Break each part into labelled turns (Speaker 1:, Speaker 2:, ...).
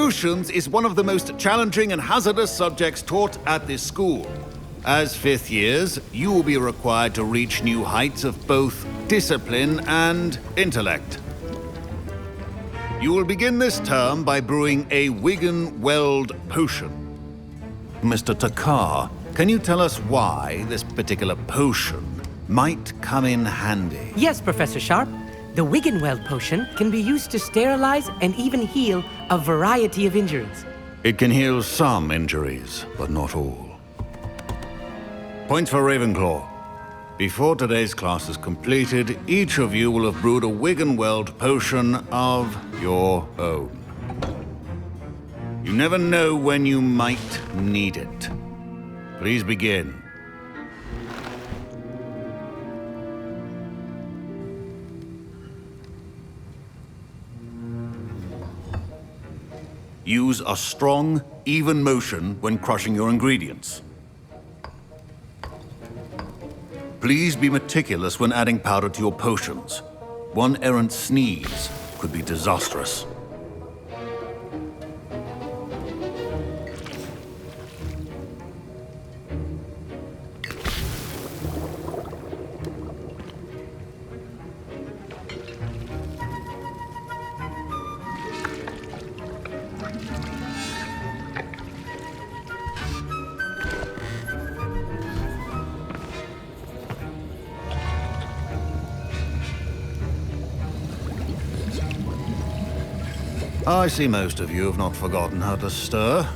Speaker 1: Potions is one of the most challenging and hazardous subjects taught at this school. As fifth years, you will be required to reach new heights of both discipline and intellect. You will begin this term by brewing a Wiggenweld potion. Mr. Takar, can you tell us why this particular potion might come in handy?
Speaker 2: Yes, Professor Sharp. The Wiggenweld potion can be used to sterilize and even heal a variety of injuries.
Speaker 1: It can heal some injuries, but not all. Points for Ravenclaw. Before today's class is completed, each of you will have brewed a Wiggenweld potion of your own. You never know when you might need it. Please begin. Use a strong, even motion when crushing your ingredients. Please be meticulous when adding powder to your potions. One errant sneeze could be disastrous. I see most of you have not forgotten how to stir.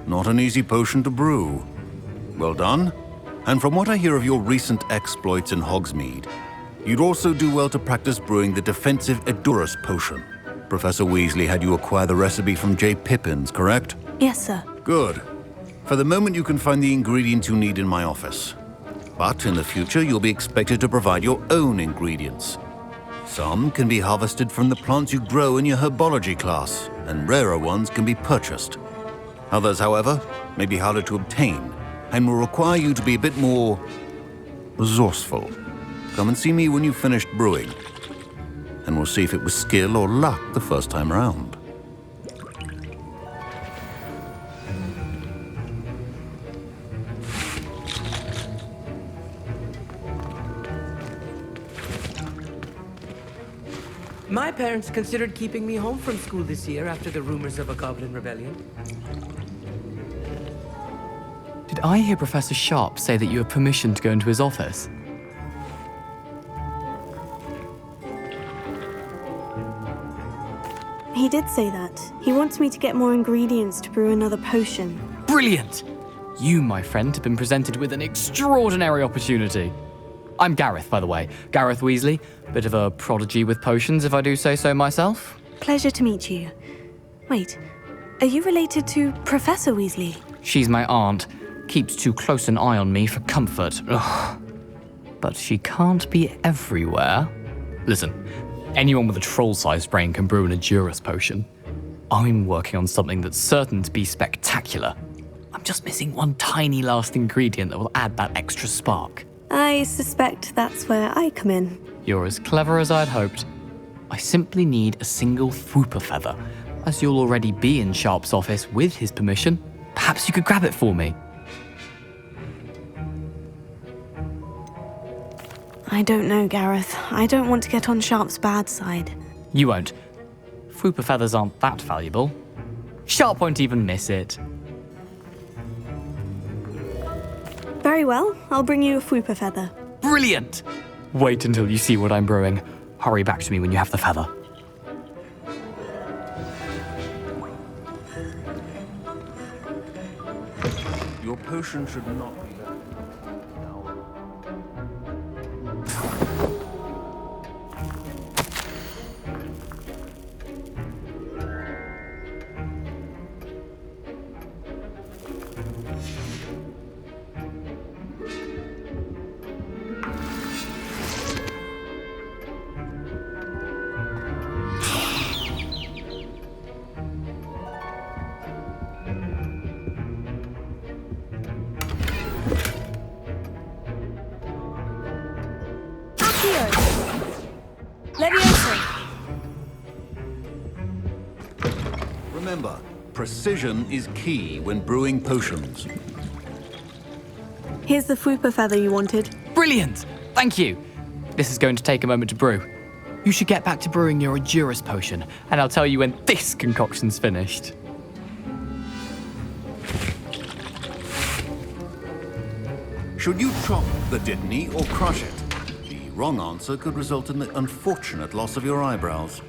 Speaker 1: Not an easy potion to brew. Well done. And from what I hear of your recent exploits in Hogsmeade, you'd also do well to practice brewing the defensive Edurus potion. Professor Weasley had you acquire the recipe from J. Pippins, correct?
Speaker 3: Yes, sir.
Speaker 1: Good. For the moment, you can find the ingredients you need in my office. But in the future, you'll be expected to provide your own ingredients. Some can be harvested from the plants you grow in your herbology class, and rarer ones can be purchased. Others, however, may be harder to obtain, and will require you to be a bit more resourceful. Come and see me when you've finished brewing, and we'll see if it was skill or luck the first time around.
Speaker 2: My parents considered keeping me home from school this year after the rumors of a goblin rebellion.
Speaker 4: Did I hear Professor Sharp say that you have permission to go into his office?
Speaker 3: He did say that. He wants me to get more ingredients to brew another potion.
Speaker 4: Brilliant! You, my friend, have been presented with an extraordinary opportunity. I'm Gareth, by the way. Gareth Weasley. Bit of a prodigy with potions, if I do say so myself.
Speaker 3: Pleasure to meet you. Wait, are you related to Professor Weasley?
Speaker 4: She's my aunt. Keeps too close an eye on me for comfort. Ugh. But she can't be everywhere. Listen, anyone with a troll-sized brain can brew an Edurus potion. I'm working on something that's certain to be spectacular. I'm just missing one tiny last ingredient that will add that extra spark.
Speaker 3: I suspect that's where I come in.
Speaker 4: You're as clever as I'd hoped. I simply need a single Fwooper feather. As you'll already be in Sharp's office with his permission, perhaps you could grab it for me.
Speaker 3: I don't know, Gareth. I don't want to get on Sharp's bad side.
Speaker 4: You won't. Fwooper feathers aren't that valuable. Sharp won't even miss it.
Speaker 3: Very well, I'll bring you a Fwooper feather.
Speaker 4: Brilliant! Wait until you see what I'm brewing. Hurry back to me when you have the feather.
Speaker 1: Your potion should not be left. precision is key when brewing potions.
Speaker 3: Here's the Fupa feather you wanted.
Speaker 4: Brilliant! Thank you! This is going to take a moment to brew. You should get back to brewing your Edurus potion, and I'll tell you when this concoction's finished.
Speaker 1: Should you chop the Dittany or crush it? The wrong answer could result in the unfortunate loss of your eyebrows.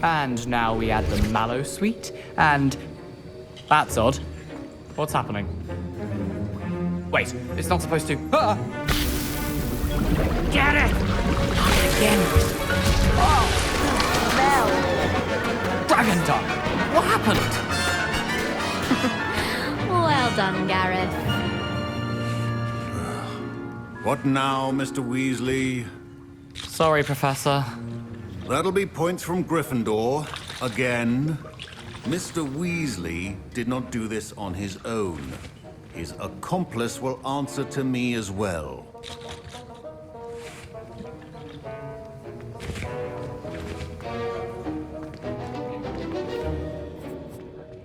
Speaker 4: And now we add the mallow sweet, and... That's odd. What's happening? Wait, it's not supposed to... Ah!
Speaker 2: Get it! Again.
Speaker 4: Dragon tongue! What happened?
Speaker 5: Well done, Gareth.
Speaker 1: What now, Mr. Weasley?
Speaker 4: Sorry, Professor.
Speaker 1: That'll be points from Gryffindor. Again. Mr. Weasley did not do this on his own. His accomplice will answer to me as well.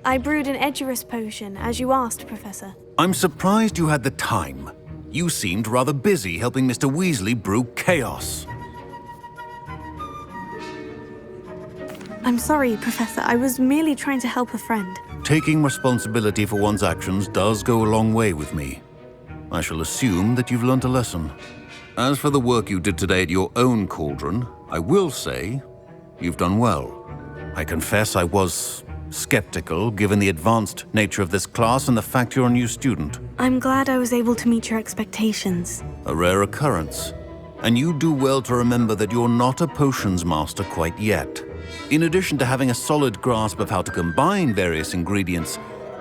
Speaker 3: I brewed an Edurus potion, as you asked, Professor.
Speaker 1: I'm surprised you had the time. You seemed rather busy helping Mr. Weasley brew chaos.
Speaker 3: I'm sorry, Professor. I was merely trying to help a friend.
Speaker 1: Taking responsibility for one's actions does go a long way with me. I shall assume that you've learnt a lesson. As for the work you did today at your own cauldron, I will say you've done well. I confess I was skeptical, given the advanced nature of this class and the fact you're a new student.
Speaker 3: I'm glad I was able to meet your expectations.
Speaker 1: A rare occurrence. And you do well to remember that you're not a potions master quite yet. In addition to having a solid grasp of how to combine various ingredients,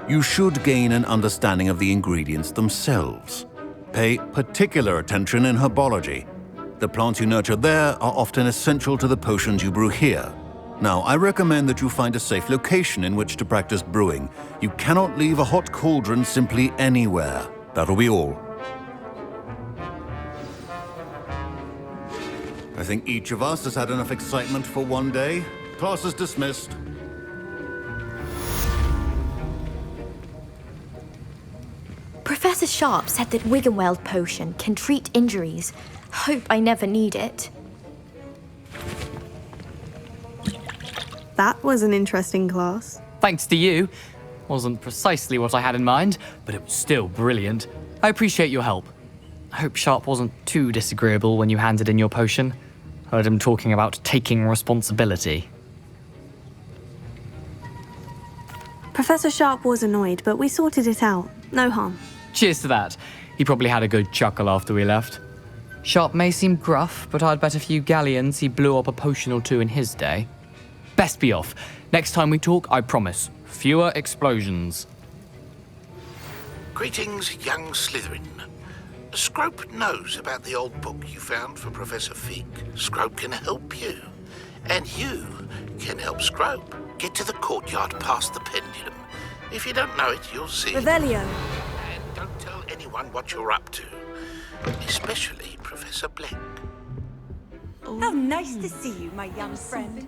Speaker 1: you should gain an understanding of the ingredients themselves. Pay particular attention in herbology. The plants you nurture there are often essential to the potions you brew here. Now, I recommend that you find a safe location in which to practice brewing. You cannot leave a hot cauldron simply anywhere. That'll be all. I think each of us has had enough excitement for one day. Class is dismissed.
Speaker 5: Professor Sharp said that Wiggenweld potion can treat injuries. Hope I never need it.
Speaker 3: That was an interesting class.
Speaker 4: Thanks to you. Wasn't precisely what I had in mind, but it was still brilliant. I appreciate your help. I hope Sharp wasn't too disagreeable when you handed in your potion. Heard him talking about taking responsibility.
Speaker 3: Professor Sharp was annoyed, but we sorted it out. No harm.
Speaker 4: Cheers to that. He probably had a good chuckle after we left. Sharp may seem gruff, but I'd bet a few galleons he blew up a potion or two in his day. Best be off. Next time we talk, I promise, fewer explosions.
Speaker 6: Greetings, young Slytherin. Scrope knows about the old book you found for Professor Fig. Scrope can help you. And you can help Scrope. Get to the courtyard past the pendulum. If you don't know it, you'll see.
Speaker 3: Revelio.
Speaker 6: And don't tell anyone what you're up to. Especially Professor Blank.
Speaker 7: How nice to see you, my young friend.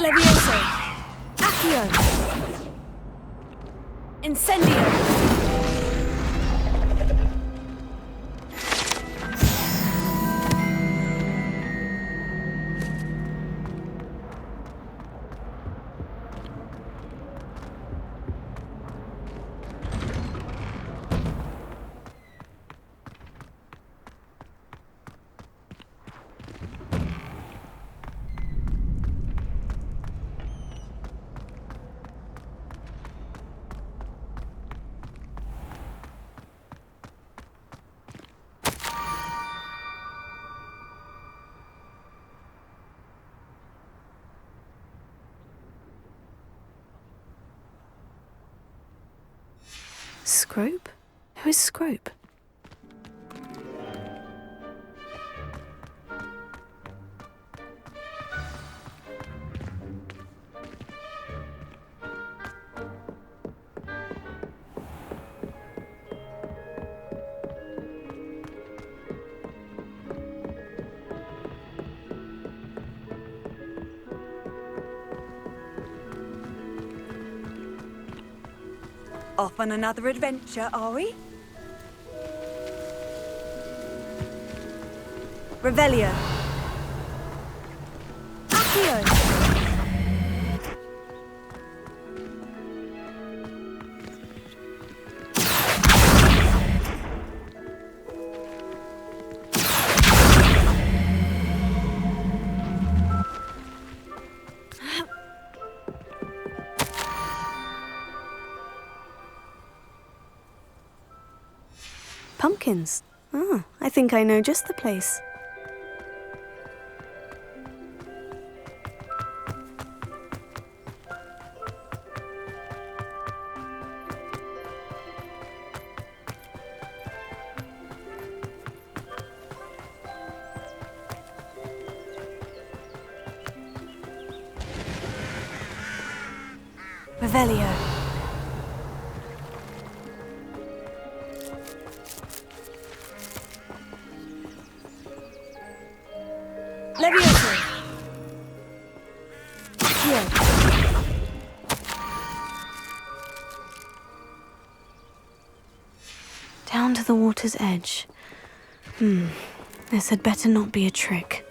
Speaker 3: Levioso. Accio. Incendio. Scrope? Who is Scrope?
Speaker 7: Off on another adventure, are we?
Speaker 3: Revelio. Accio. Pumpkins. Ah, I think I know just the place. Revelio. Levioso. Accio. Down to the water's edge. This had better not be a trick.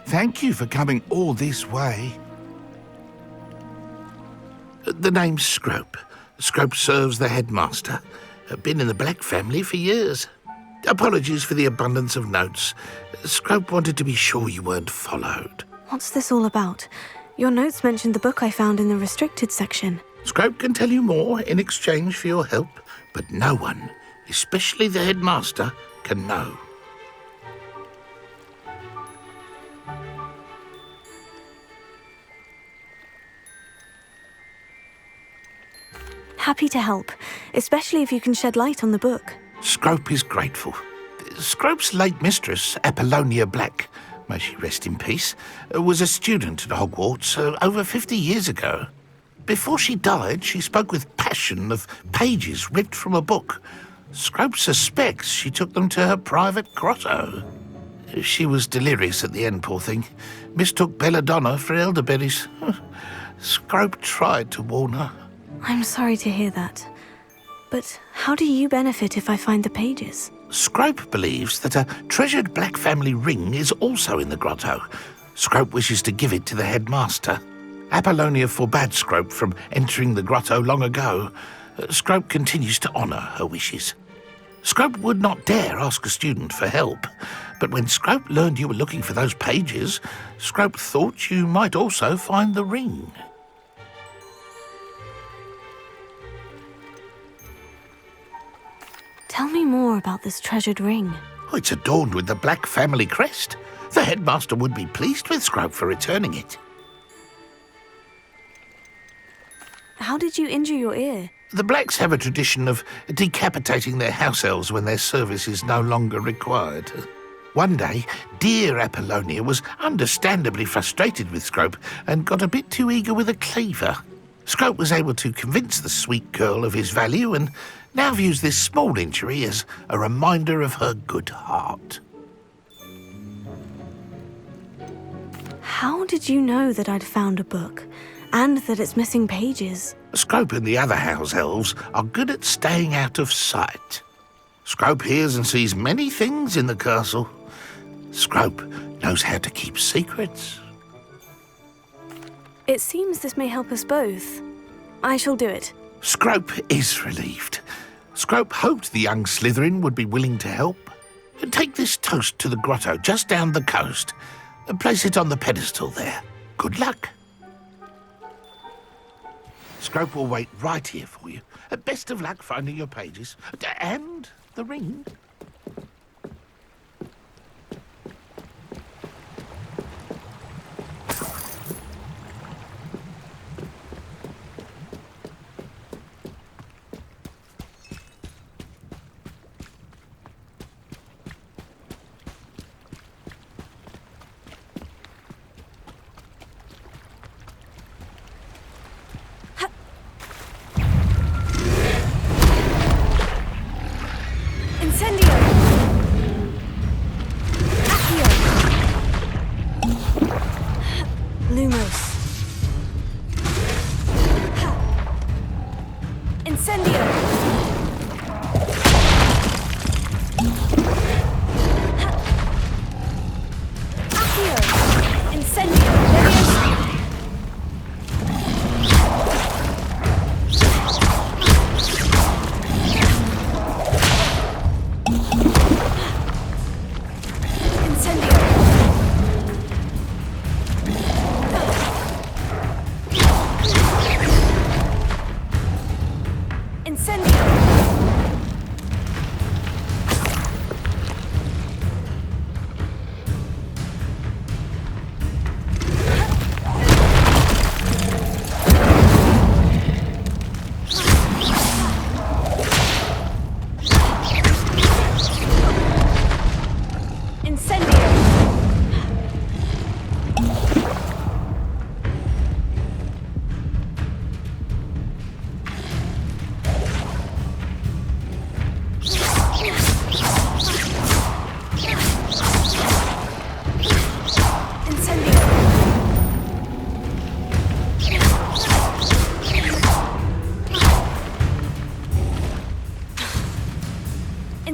Speaker 6: Thank you for coming all this way. The name's Scrope. Scrope serves the headmaster. Been in the Black family for years. Apologies for the abundance of notes. Scrope wanted to be sure you weren't followed.
Speaker 3: What's this all about? Your notes mentioned the book I found in the restricted section.
Speaker 6: Scrope can tell you more in exchange for your help, but no one, especially the headmaster, can know.
Speaker 3: Happy to help, especially if you can shed light on the book.
Speaker 6: Scrope is grateful. Scrope's late mistress, Apollonia Black, may she rest in peace, was a student at Hogwarts over 50 years ago. Before she died, she spoke with passion of pages ripped from a book. Scrope suspects she took them to her private grotto. She was delirious at the end, poor thing. Mistook belladonna for elderberries. Scrope tried to warn her.
Speaker 3: I'm sorry to hear that. But how do you benefit if I find the pages?
Speaker 6: Scrope believes that a treasured Black family ring is also in the grotto. Scrope wishes to give it to the headmaster. Apollonia forbade Scrope from entering the grotto long ago. Scrope continues to honour her wishes. Scrope would not dare ask a student for help, but when Scrope learned you were looking for those pages, Scrope thought you might also find the ring.
Speaker 3: Tell me more about this treasured ring.
Speaker 6: Oh, it's adorned with the Black family crest. The headmaster would be pleased with Scrope for returning it.
Speaker 3: How did you injure your ear?
Speaker 6: The Blacks have a tradition of decapitating their house elves when their service is no longer required. One day, dear Apollonia was understandably frustrated with Scrope and got a bit too eager with a cleaver. Scrope was able to convince the sweet girl of his value and now views this small injury as a reminder of her good heart.
Speaker 3: How did you know that I'd found a book and that it's missing pages?
Speaker 6: Scrope and the other house elves are good at staying out of sight. Scrope hears and sees many things in the castle. Scrope knows how to keep secrets.
Speaker 3: It seems this may help us both. I shall do it.
Speaker 6: Scrope is relieved. Scrope hoped the young Slytherin would be willing to help. Take this toast to the grotto just down the coast and place it on the pedestal there. Good luck. Scrope will wait right here for you. Best of luck finding your pages. And the ring.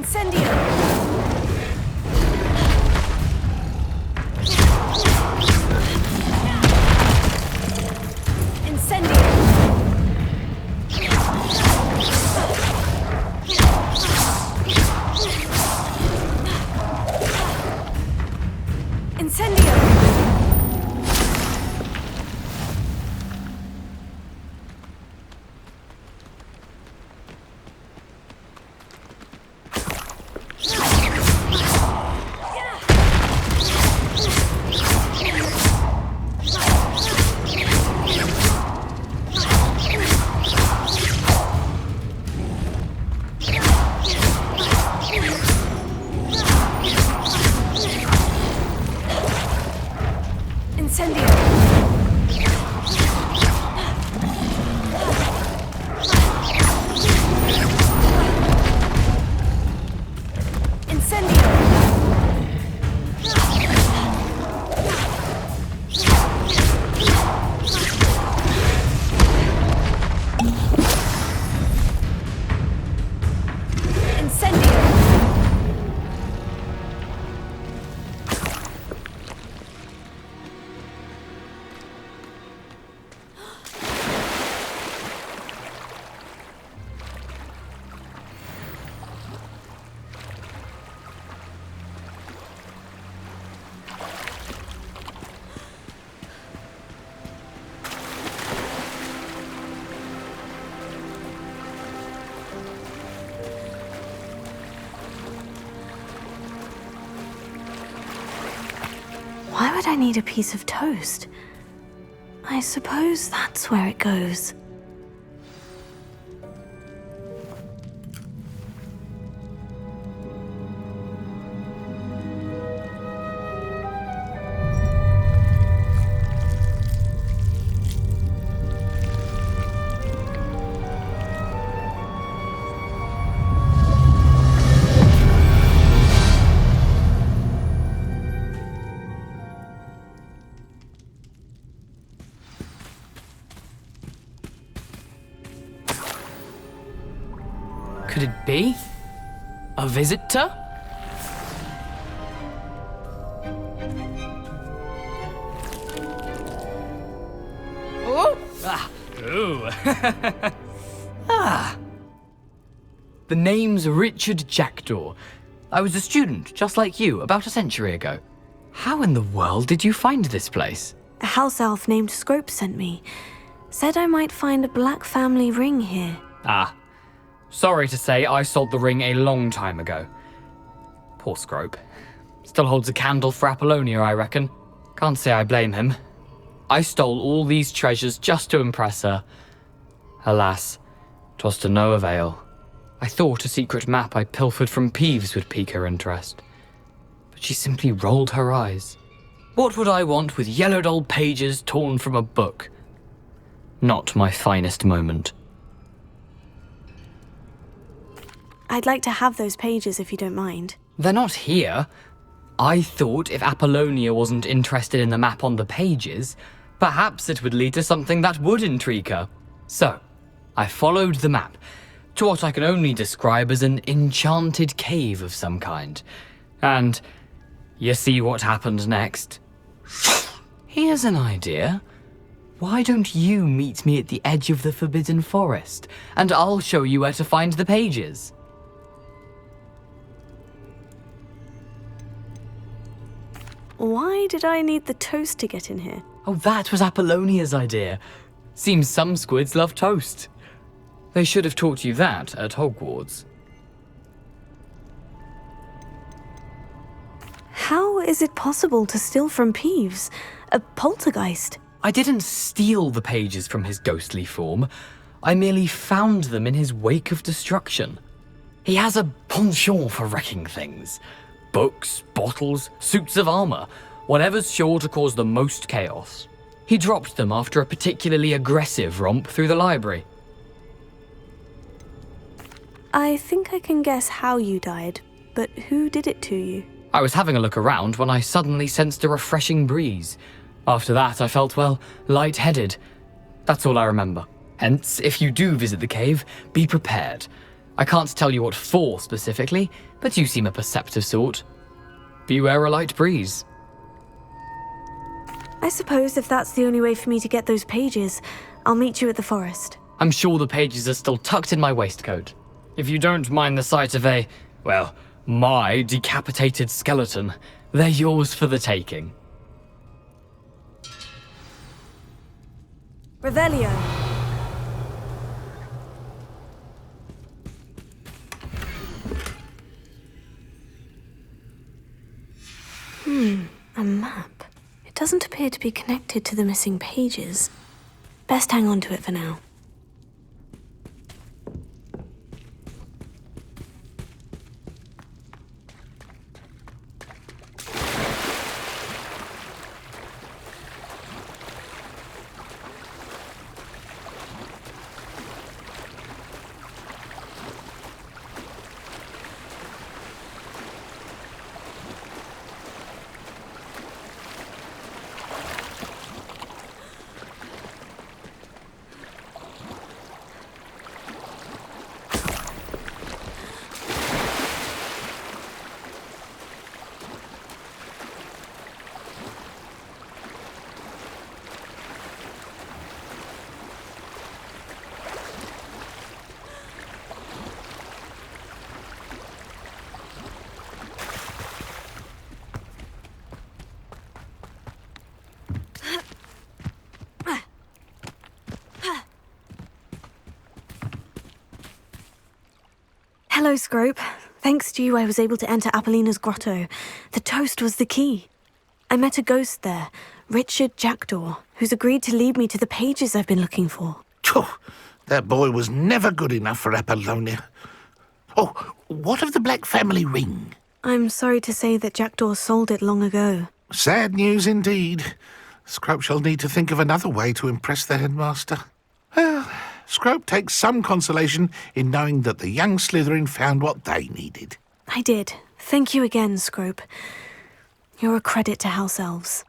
Speaker 3: Incendio! Incendio! Incendio! Why would I need a piece of toast? I suppose that's where it goes.
Speaker 4: Could it be? A visitor? Oh! Ah! Ooh! Ah! The name's Richard Jackdaw. I was a student, just like you, about a century ago. How in the world did you find this place?
Speaker 3: A house elf named Scrope sent me. Said I might find a black family ring here.
Speaker 4: Ah. Sorry to say, I sold the ring a long time ago. Poor Scrope. Still holds a candle for Apollonia, I reckon. Can't say I blame him. I stole all these treasures just to impress her. Alas, 'twas to no avail. I thought a secret map I pilfered from Peeves would pique her interest. But she simply rolled her eyes. What would I want with yellowed old pages torn from a book? Not my finest moment.
Speaker 3: I'd like to have those pages if you don't mind.
Speaker 4: They're not here. I thought if Apollonia wasn't interested in the map on the pages, perhaps it would lead to something that would intrigue her. So, I followed the map to what I can only describe as an enchanted cave of some kind. And you see what happened next? Here's an idea. Why don't you meet me at the edge of the Forbidden Forest, and I'll show you where to find the pages?
Speaker 3: Why did I need the toast to get in here?
Speaker 4: Oh, that was Apollonia's idea. Seems some squids love toast. They should have taught you that at Hogwarts.
Speaker 3: How is it possible to steal from Peeves? A poltergeist?
Speaker 4: I didn't steal the pages from his ghostly form. I merely found them in his wake of destruction. He has a penchant for wrecking things. Books, bottles, suits of armor, whatever's sure to cause the most chaos. He dropped them after a particularly aggressive romp through the library.
Speaker 3: I think I can guess how you died, but who did it to you?
Speaker 4: I was having a look around when I suddenly sensed a refreshing breeze. After that, I felt, well, lightheaded. That's all I remember. Hence, if you do visit the cave, be prepared. I can't tell you what for specifically, but you seem a perceptive sort. Beware a light breeze.
Speaker 3: I suppose if that's the only way for me to get those pages, I'll meet you at the forest.
Speaker 4: I'm sure the pages are still tucked in my waistcoat. If you don't mind the sight of my decapitated skeleton, they're yours for the taking.
Speaker 3: Revelio. A map. It doesn't appear to be connected to the missing pages. Best hang on to it for now. Hello, Scrope. Thanks to you, I was able to enter Apollina's grotto. The toast was the key. I met a ghost there, Richard Jackdaw, who's agreed to lead me to the pages I've been looking for.
Speaker 6: Phew, that boy was never good enough for Apollonia. Oh, what of the Black family ring?
Speaker 3: I'm sorry to say that Jackdaw sold it long ago.
Speaker 6: Sad news indeed. Scrope shall need to think of another way to impress the headmaster. Well, Scrope takes some consolation in knowing that the young Slytherin found what they needed.
Speaker 3: I did. Thank you again, Scrope. You're a credit to House Elves.